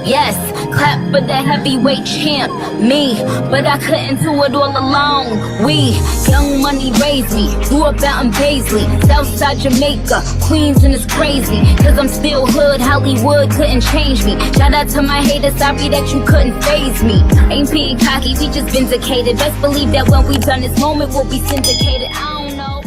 Yes, clap for the heavyweight champ, me. But I couldn't do it all alone. We, young money raised me, grew up out in Paisley, Southside Jamaica, Queens, and it's crazy. Cause I'm still hood, Hollywood couldn't change me. Shout out to my haters, sorry that you couldn't faze me. Ain't being cocky, we just vindicated. Best believe that when we done this moment, we'll be syndicated. I don't know.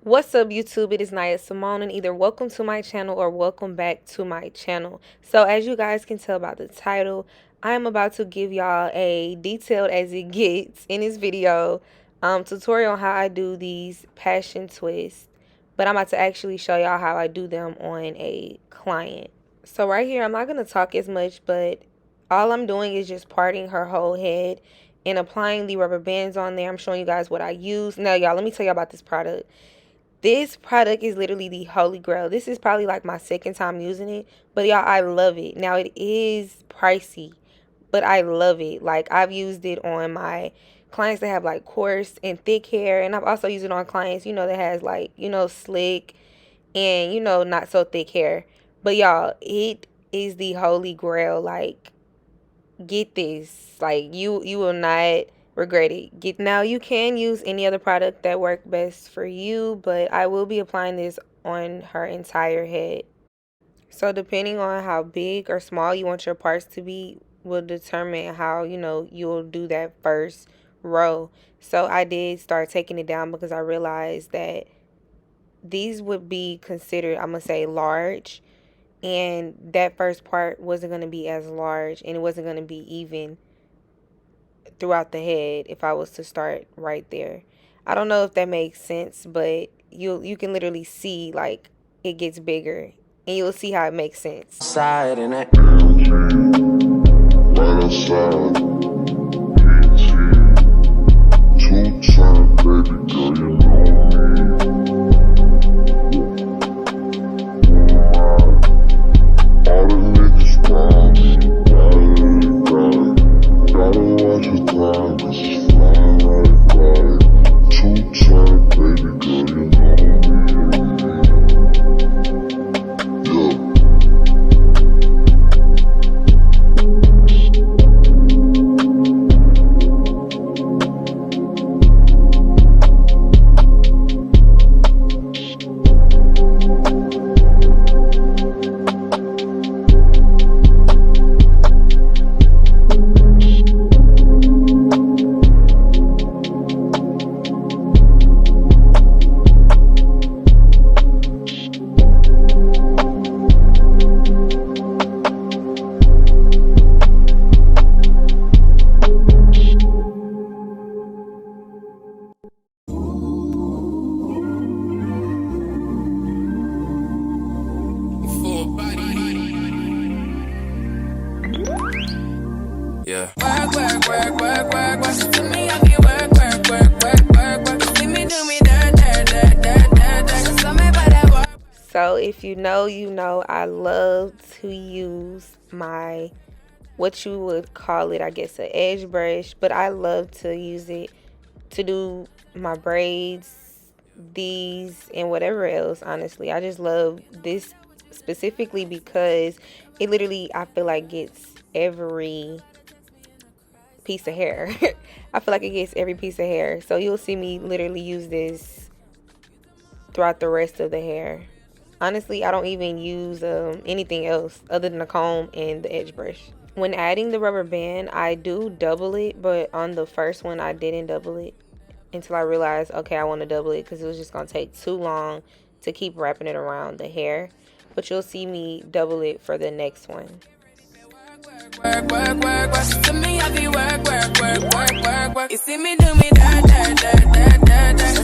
What's up, YouTube? It is Naya Simone, and either welcome to my channel or welcome back to my channel. So as you guys can tell by the title, I am about to give y'all a detailed as it gets in this video tutorial on how I do these passion twists, but I'm about to actually show y'all how I do them on a client. So right here, I'm not going to talk as much, but all I'm doing is just parting her whole head and applying the rubber bands on there. I'm showing you guys what I use. Now, y'all, let me tell you about this product. This product is literally the holy grail. This is probably like my second time using it, but y'all, I love it. Now, it is pricey, but I love it. Like, I've used it on my clients that have like coarse and thick hair, and I've also used it on clients, you know, that has like, you know, slick and, you know, not so thick hair. But y'all, it is the holy grail. Like, get this. Like, you will not regret it. Now, you can use any other product that works best for you, but I will be applying this on her entire head. So depending on how big or small you want your parts to be will determine how, you know, you'll do that first row. So I did start taking it down because I realized that these would be considered, I'm gonna say, large, and that first part wasn't going to be as large, and it wasn't going to be even throughout the head if I was to start right there. I don't know if that makes sense, but you can literally see like it gets bigger, and you'll see how it makes sense. Side in it. Yeah. So if you know, you know, I love to use my, what you would call it, I guess, an edge brush, but I love to use it to do my braids, these, and whatever else. Honestly, I just love this specifically because it literally, I feel like, gets every piece of hair. I feel like it gets every piece of hair. So you'll see me literally use this throughout the rest of the hair. Honestly, I don't even use anything else other than a comb and the edge brush. When adding the rubber band, I do double it, but on the first one I didn't double it until I realized, okay, I want to double it because it was just going to take too long to keep wrapping it around the hair. But you'll see me double it for the next one. You see me do me that.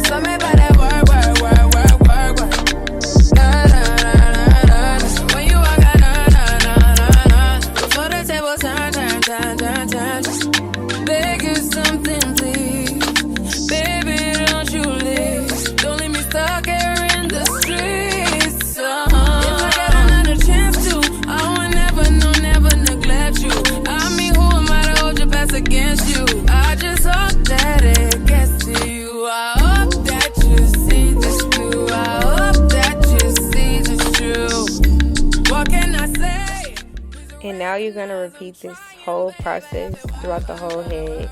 So me by that work. Na na na na na. When you walk out, na. Before the table turn. Beg you something, please. Baby, don't you leave. Don't leave me stuck here in the streets. If I get another chance to, I will never neglect you. I mean, who am I to hold your best against you? I just hope that it gets to you. I hope that now you're going to repeat this whole process throughout the whole head.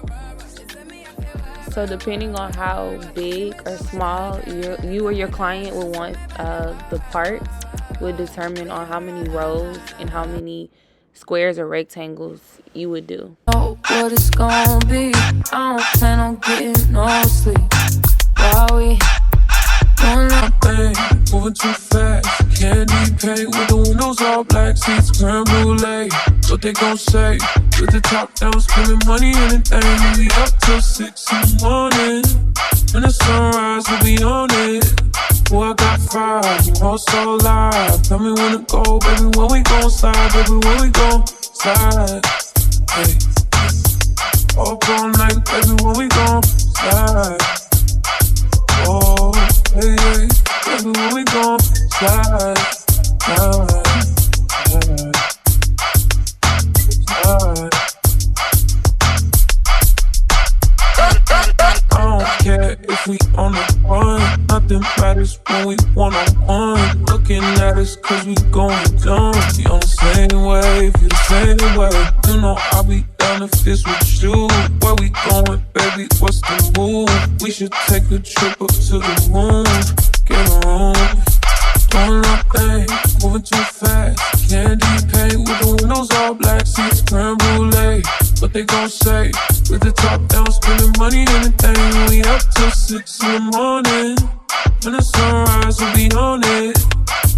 So depending on how big or small you or your client will want the parts would determine on how many rows and how many squares or rectangles you would do. Know what it's gonna be. I don't plan on getting no sleep while we doing our thing. Moving too fast, candy paint with the windows all black, seats creme brulee. What they gon' say? With the top down, spending money, anything. And we up till 6 in the morning. When the sunrise, we'll be on it. Boy, I got fire, you all so live. Tell me when to go, baby, when we gon' slide, baby, when we gon' slide. Hey, up all night, baby, when we gon' slide. Oh, hey, hey, baby, when we gon' slide, slide, slide, slide. I don't care if we on the run, nothing matters when we one-on-one. Looking at us cause we going dumb. We on the same wave, you the same way. You know I'll be down if it's with you. Where we going, baby, what's the move? We should take a trip up to the moon. Get a room, doing our thing, moving too fast. Candy paint with the windows all black, seats creme brulee. What they gon' say? With the top down, spending money, anything. We up till 6 in the morning. When the sunrise, we'll be on it.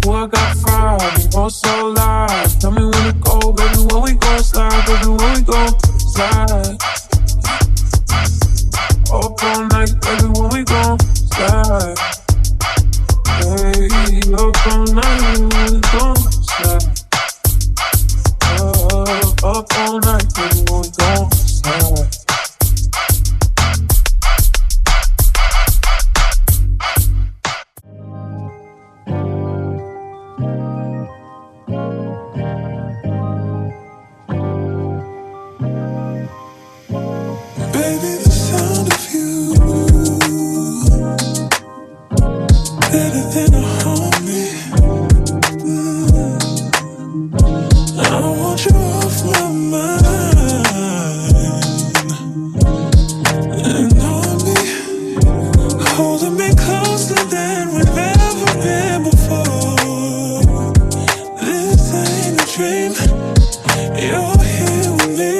Boy, I got fire, we all so live. Tell me when to go, baby, when we gon' slide, baby, when we gon' slide. Up all night, baby, when we gon' slide. Hey, up all night, when we gon' slide. Up all night, baby, when we gon' slide. Baby, the sound of you, better than a homie. I want you off my mind. And on me, holding me closer than we've ever been before. This ain't a dream, you're here with me.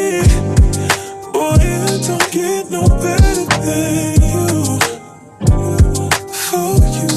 Boy, it don't get no better than you. For you.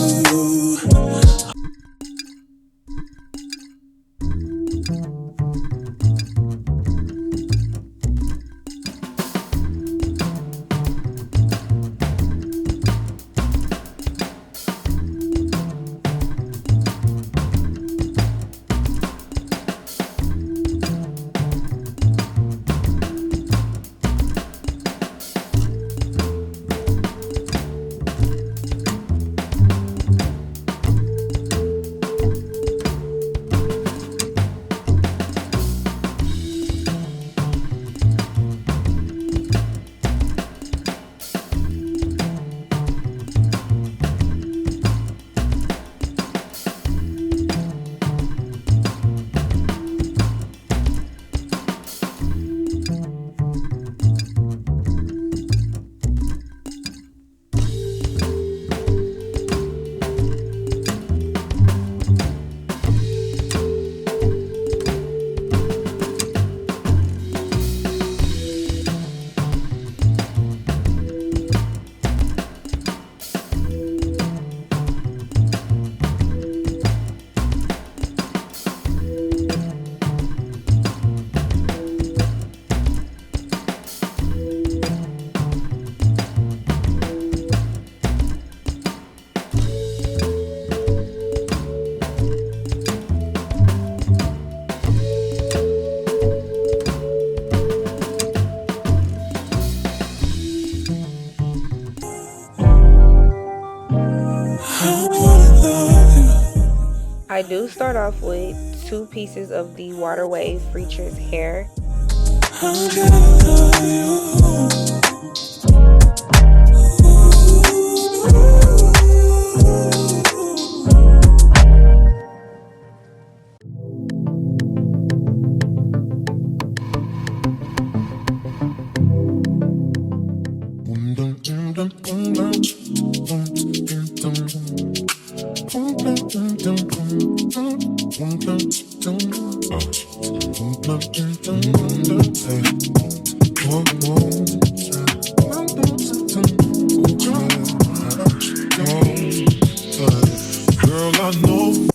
I do start off with 2 pieces of the Water Wave Features hair.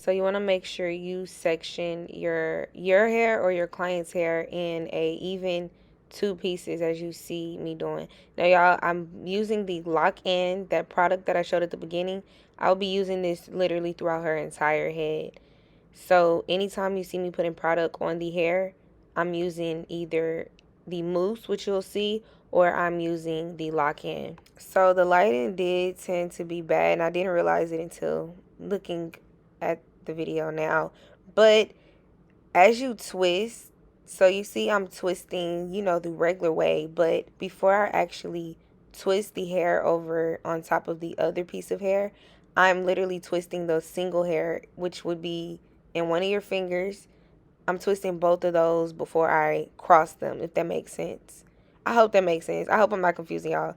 So you want to make sure you section your hair or your client's hair in a even 2 pieces, as you see me doing. Now y'all, I'm using the lock-in, that product that I showed at the beginning. I'll be using this literally throughout her entire head. So anytime you see me putting product on the hair, I'm using either the mousse, which you'll see, or I'm using the lock-in. So the lighting did tend to be bad, and I didn't realize it until looking at the video now. But as you twist, so you see I'm twisting, you know, the regular way, but before I actually twist the hair over on top of the other piece of hair, I'm literally twisting the single hair, which would be in one of your fingers. I'm twisting both of those before I cross them, if that makes sense. I hope that makes sense. I hope I'm not confusing y'all.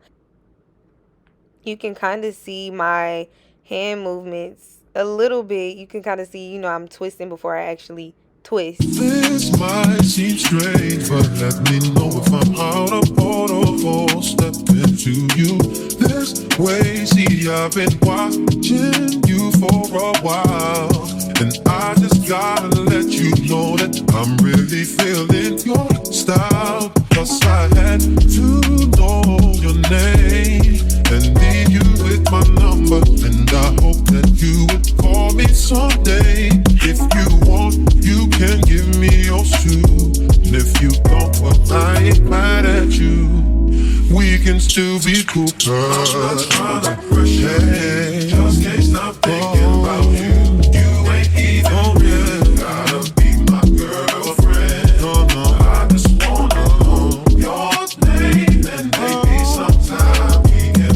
You can kind of see my hand movements a little bit. You can kind of see, you know, I'm twisting before I actually twist. This might seem strange, but let me know if I'm out of order for stepping to you this way. See, I've been watching you for a while, and I just gotta let you know that I'm really feeling your style. Cause I had to know your name and leave you with my number, and I hope that you would call me someday. If you want, you can give me yours too, and if you don't, well, I ain't mad at you. We can still be cool, cause I'm not trying to pressure. Hey, just can't stop thinking about you. You ain't even real. Gotta be my girlfriend. No, I just wanna know your name, and maybe sometime we can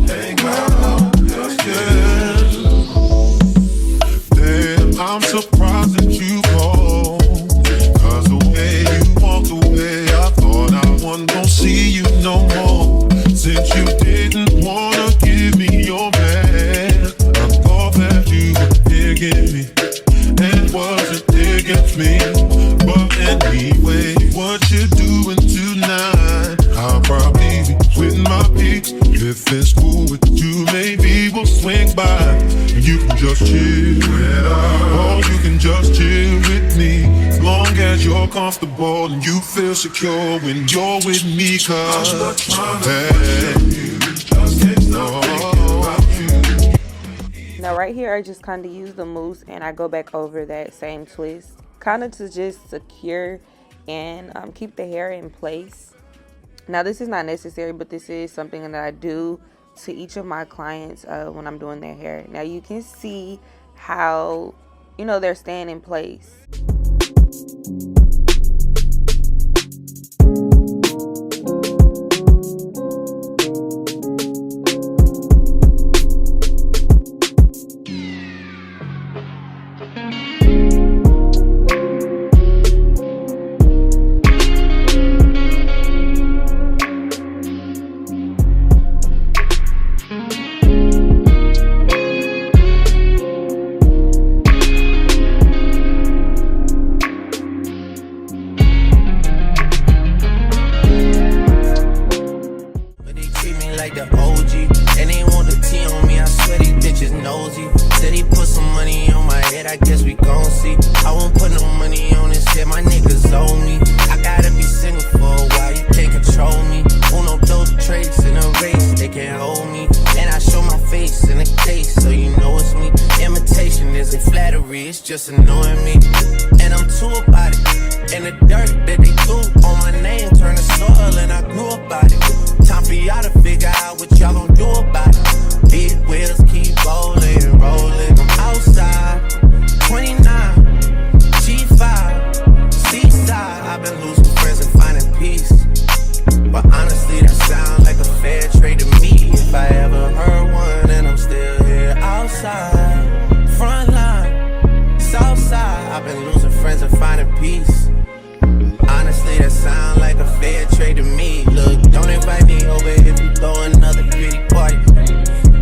hang out. Yeah. Damn, I'm surprised that you called, cause the way you walked away, I thought I wasn't gonna see you no more. Since you didn't wanna give me your man, I thought that you were digging me and wasn't digging me. But anyway, what you doing tonight? I'll probably be with my peeps. If it's cool with you, maybe we'll swing by. You can just chill, or you can just chill with me, as long as you're comfortable and you feel secure when you're with me. Cause I'm not trying to pressure you, just can't stop thinking about you. Now right here, I just kind of use the mousse and I go back over that same twist, kind of to just secure and keep the hair in place. Now this is not necessary, but this is something that I do to each of my clients when I'm doing their hair. Now you can see how, you know, they're staying in place. Just annoying me, and I'm too about it. And the dirt that they threw on my name turned to soil, and I grew about it. Time for y'all to figure out what y'all gon' do about it. Big wheels keep rolling, rolling. I'm outside, 29, G5, seaside. I've been losing friends and finding peace, but honestly, that sounds like a fair trade to me. If I ever heard one, and I'm still here outside, front line. Southside, I've been losing friends and finding peace. Honestly, that sound like a fair trade to me. Look, don't invite me over if you throw another pretty party.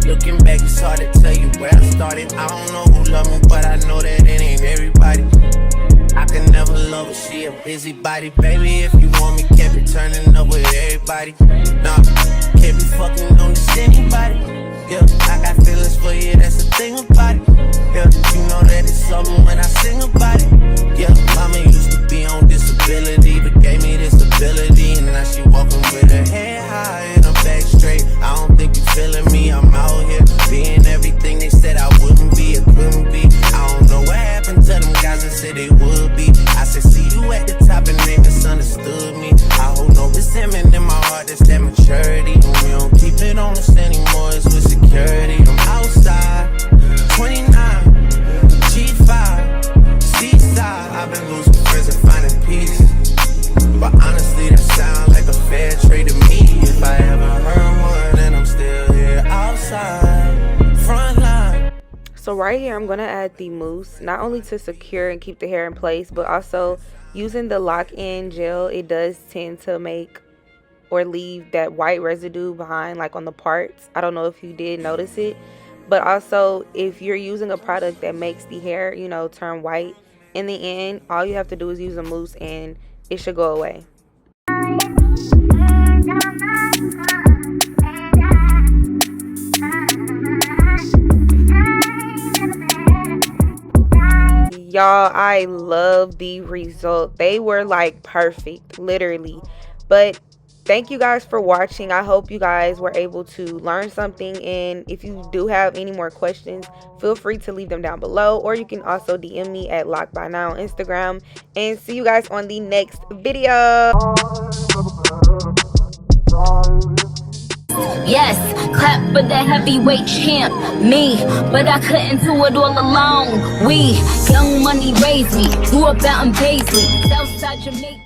Looking back, it's hard to tell you where I started. I don't know who loved me, but I know that it ain't everybody. I can never love her, she a busybody. Baby, if you want me, can't be turning up with everybody. Nah, can't be fucking on this anybody. Yeah, I got feelings for you, that's the thing about it. Yeah, you know that it's something when I sing about it. Yeah, mama used to be on disability, but gave me this ability. And now she walking with her head high and her back straight. I don't think you feeling me, I'm out here being everything they said I wouldn't be or couldn't be. I don't know what happened to them guys that said they would be. I said, see you at the top and they misunderstood me. I hold no resentment in my heart, that's that maturity. And we don't keep it on us anymore, it's with security. I'm outside, 29, G5, seaside. I've been losing friends and finding peace. But honestly, that sounds like a fair trade to me. If I ever heard one, and I'm still here outside, front line. So right here, I'm going to add the mousse, not only to secure and keep the hair in place, but also using the lock-in gel. It does tend to make or leave that white residue behind, like on the parts. I don't know if you did notice it, but also if you're using a product that makes the hair, you know, turn white in the end, all you have to do is use a mousse and it should go away. Y'all, I love the result. They were like perfect, literally. But thank you guys for watching. I hope you guys were able to learn something, and if you do have any more questions, feel free to leave them down below, or you can also DM me at LockByNow on Instagram. And see you guys on the next video. Yes, clap for the heavyweight champ, me. But I couldn't do it all alone. We, young money raised me, grew up out in Paisley, Southside Jamaica.